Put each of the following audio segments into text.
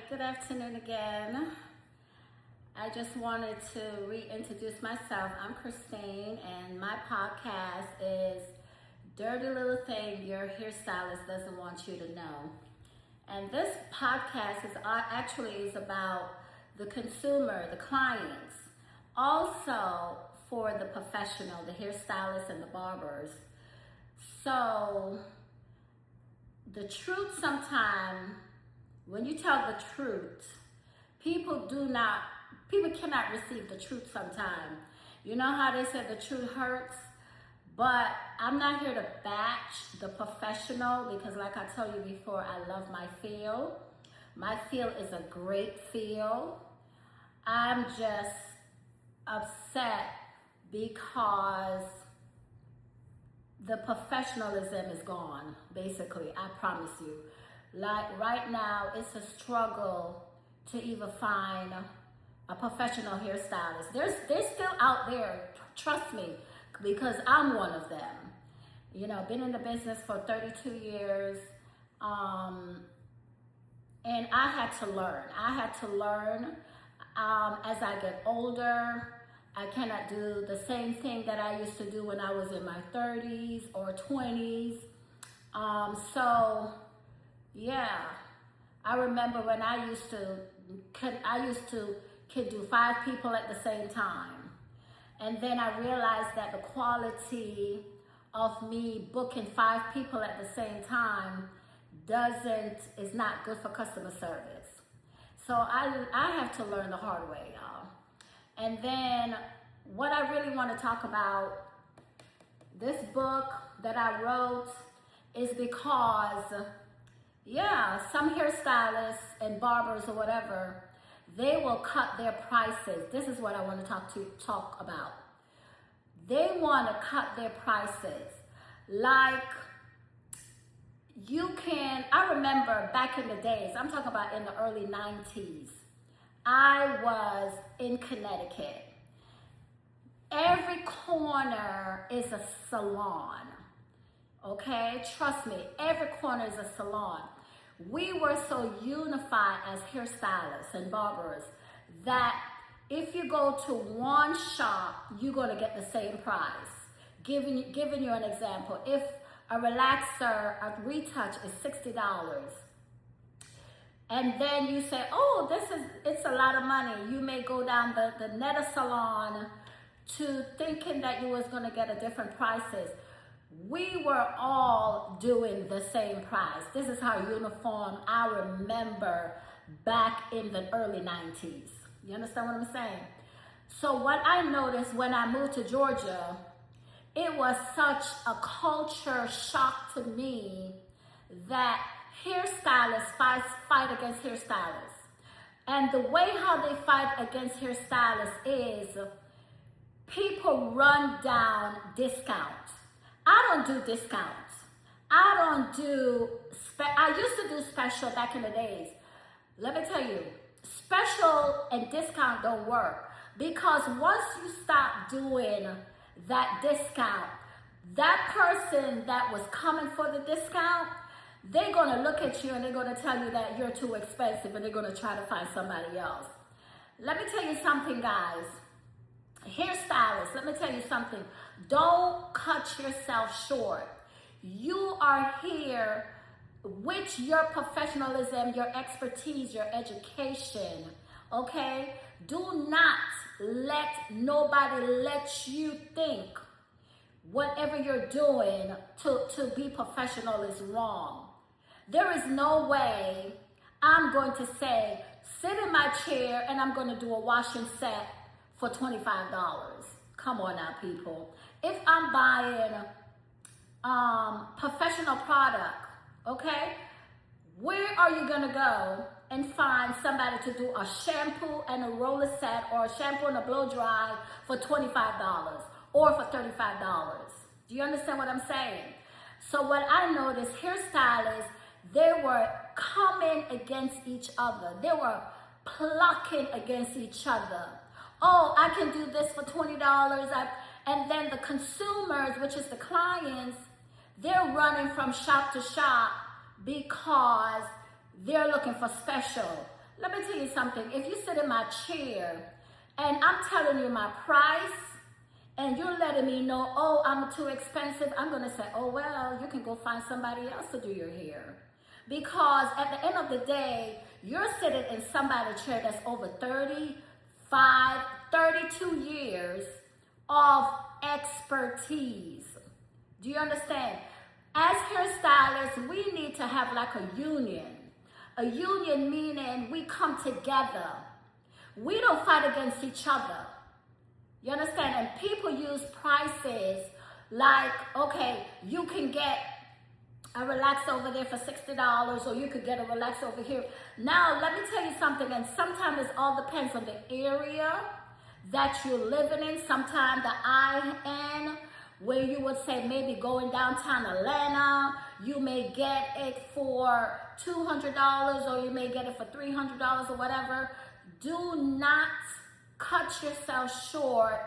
Hi, good afternoon again. I just wanted to reintroduce myself. I'm Christine, and my podcast is Dirty Little Thing Your Hairstylist Doesn't Want You to Know. And this podcast is about the consumer, the clients, also for the professional, the hairstylists and the barbers. So the truth sometimes, when you tell the truth, people cannot receive the truth sometimes. You know how they say the truth hurts? But I'm not here to bash the professional because, like I told you before, I love my field. My field is a great field. I'm just upset because the professionalism is gone, basically, I promise you. Like right now, it's a struggle to even find a professional hairstylist. They're still out there, trust me, because I'm one of them. You know, been in the business for 32 years, and I had to learn. As I get older. I cannot do the same thing that I used to do when I was in my 30s or 20s. Yeah, I remember when I used to could do 5 people at the same time. And then I realized that the quality of me booking 5 people at the same time is not good for customer service. So I have to learn the hard way, y'all. And then what I really want to talk about, this book that I wrote, is because, some hairstylists and barbers or whatever, they will cut their prices. This is what I want to talk about. They want to cut their prices. Like, I remember back in the days, I'm talking about in the early 90s, I was in Connecticut. Every corner is a salon, okay? Trust me, every corner is a salon. We were so unified as hairstylists and barbers that if you go to one shop, you're gonna get the same price. Giving you an example, if a relaxer, a retouch is $60, and then you say, oh, it's a lot of money. You may go down the Netta salon to thinking that you was gonna get a different prices. We were all doing the same price. This is how uniform I remember back in the early 90s. You understand what I'm saying? So what I noticed when I moved to Georgia, it was such a culture shock to me that hairstylists fight against hairstylists. And the way how they fight against hairstylists is people run down discounts. I don't do discounts. I used to do special back in the days. Let me tell you, special and discount don't work, because once you stop doing that discount, that person that was coming for the discount, they're gonna look at you and they're gonna tell you that you're too expensive, and they're gonna try to find somebody else. Let me tell you something, guys. Hairstylists, let me tell you something. Don't cut yourself short. You are here with your professionalism, your expertise, your education, okay? Do not let nobody let you think whatever you're doing to be professional is wrong. There is no way I'm going to say, sit in my chair and I'm going to do a wash and set for $25. Come on now, people. If I'm buying professional product, okay, where are you going to go and find somebody to do a shampoo and a roller set, or a shampoo and a blow dry for $25 or for $35? Do you understand what I'm saying? So what I noticed, hairstylists, they were coming against each other. They were plucking against each other. Oh, I can do this for $20. And then the consumers, which is the clients, they're running from shop to shop because they're looking for special. let me tell you something. If you sit in my chair and I'm telling you my price and you're letting me know, oh, I'm too expensive, I'm going to say, oh, well, you can go find somebody else to do your hair. Because at the end of the day, you're sitting in somebody's chair that's over 35, 32 years of expertise. Do you understand? As hairstylists, we need to have like a union. A union meaning we come together. We don't fight against each other. You understand? And people use prices like, okay, you can get a relax over there for $60, or you could get a relax over here. Now, let me tell you something, and sometimes it all depends on the area that you're living in. Sometimes the IN, where you would say maybe going downtown Atlanta, you may get it for $200, or you may get it for $300 or whatever. Do not cut yourself short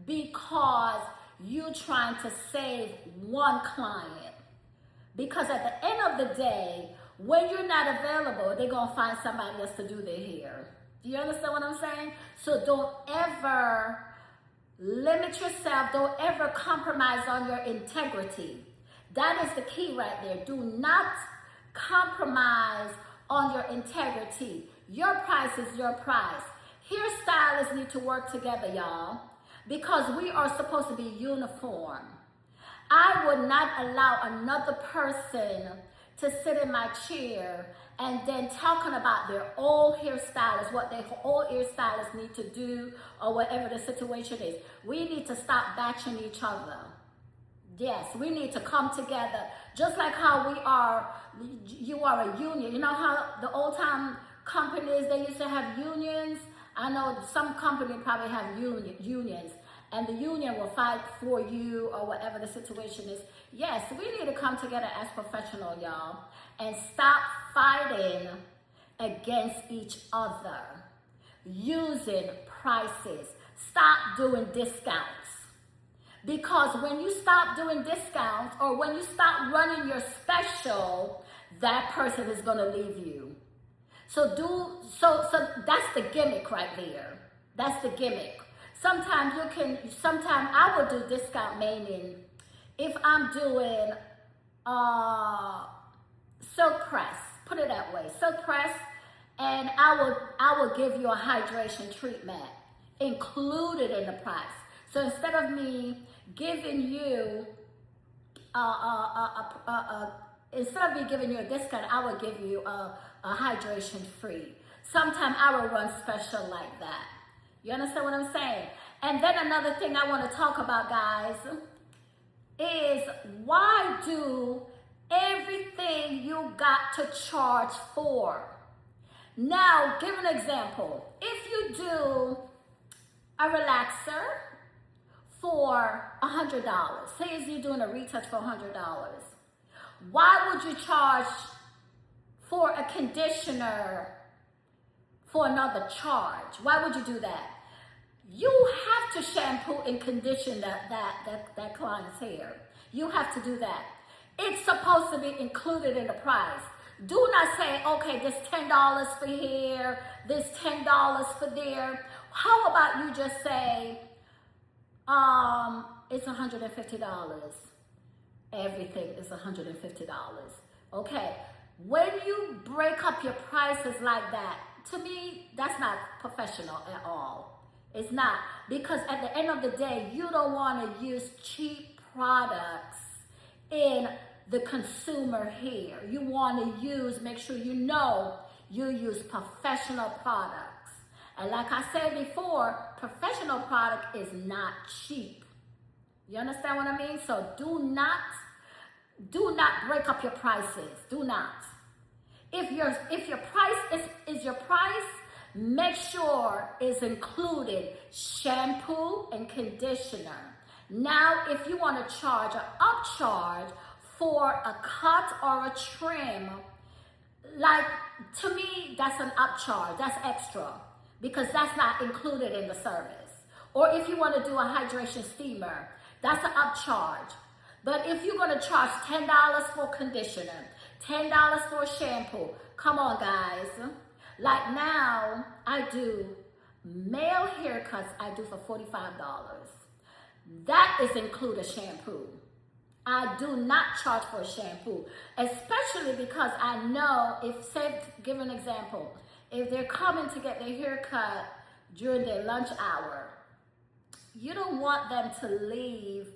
because you're trying to save one client. Because at the end of the day, when you're not available, they're going to find somebody else to do their hair. Do you understand what I'm saying? So don't ever limit yourself. Don't ever compromise on your integrity. That is the key right there. Do not compromise on your integrity. Your price is your price. Hairstylists need to work together, y'all, because we are supposed to be uniform. I would not allow another person to sit in my chair and then talking about their old hairstylist, what their old hairstylists need to do, or whatever the situation is. We need to stop bashing each other. Yes, we need to come together, just like how you are a union. You know how the old time companies, they used to have unions? I know some companies probably have unions. And the union will fight for you or whatever the situation is. Yes, we need to come together as professionals, y'all, and stop fighting against each other, using prices. Stop doing discounts. Because when you stop doing discounts, or when you stop running your special, that person is going to leave you. So that's the gimmick right there. That's the gimmick. Sometimes I will do discount, meaning if I'm doing silk press, put it that way, silk press, and I will give you a hydration treatment included in the price. So instead of me giving you a discount, I will give you a hydration free. Sometimes I will run special like that. You understand what I'm saying? And then another thing I want to talk about, guys, is why do everything you got to charge for? Now, give an example. If you do a relaxer for $100, say if you're doing a retouch for $100, why would you charge for a conditioner for another charge? Why would you do that? You have to shampoo and condition that client's hair. You have to do that. It's supposed to be included in the price. Do not say, okay, this $10 for here, this $10 for there. How about you just say, it's $150. Everything is $150. Okay. When you break up your prices like that, to me, that's not professional at all. It's not. Because at the end of the day, you don't want to use cheap products in the consumer hair. You want to make sure you use professional products. And like I said before, professional product is not cheap. You understand what I mean? So do not break up your prices. Do not. If your price is your price, make sure it's included shampoo and conditioner. Now, if you want to charge an upcharge for a cut or a trim, like, to me, that's an upcharge. That's extra because that's not included in the service. Or if you want to do a hydration steamer, that's an upcharge. But if you're going to charge $10 for conditioner, $10 for shampoo, come on, guys. Like now, I do male haircuts, I do for $45. That is include a shampoo. I do not charge for a shampoo, especially because I know if, say, give an example, if they're coming to get their hair cut during their lunch hour, you don't want them to leave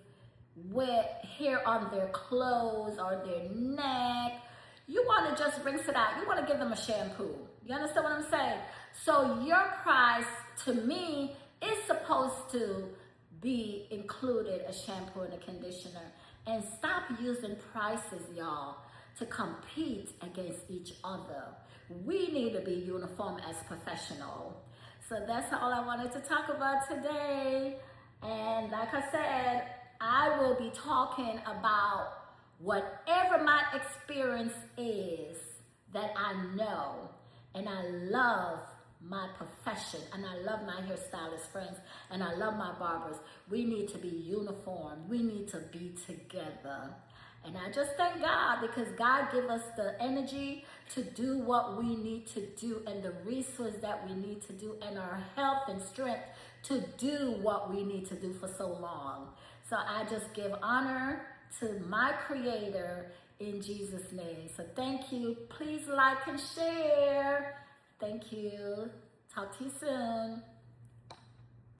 with hair on their clothes or their neck. You want to just rinse it out. You want to give them a shampoo. You understand what I'm saying? So your price, to me, is supposed to be included a shampoo and a conditioner. And stop using prices, y'all, to compete against each other. We need to be uniform as professional. So that's all I wanted to talk about today. And like I said, I will be talking about whatever my experience is that I know. And I love my profession, and I love my hairstylist friends, and I love my barbers. We need to be uniform. We need to be together. And I just thank God, because God give us the energy to do what we need to do, and the resources that we need to do, and our health and strength to do what we need to do for so long. So I just give honor to my Creator in Jesus' name. So thank you. Please like and share. Thank you. Talk to you soon.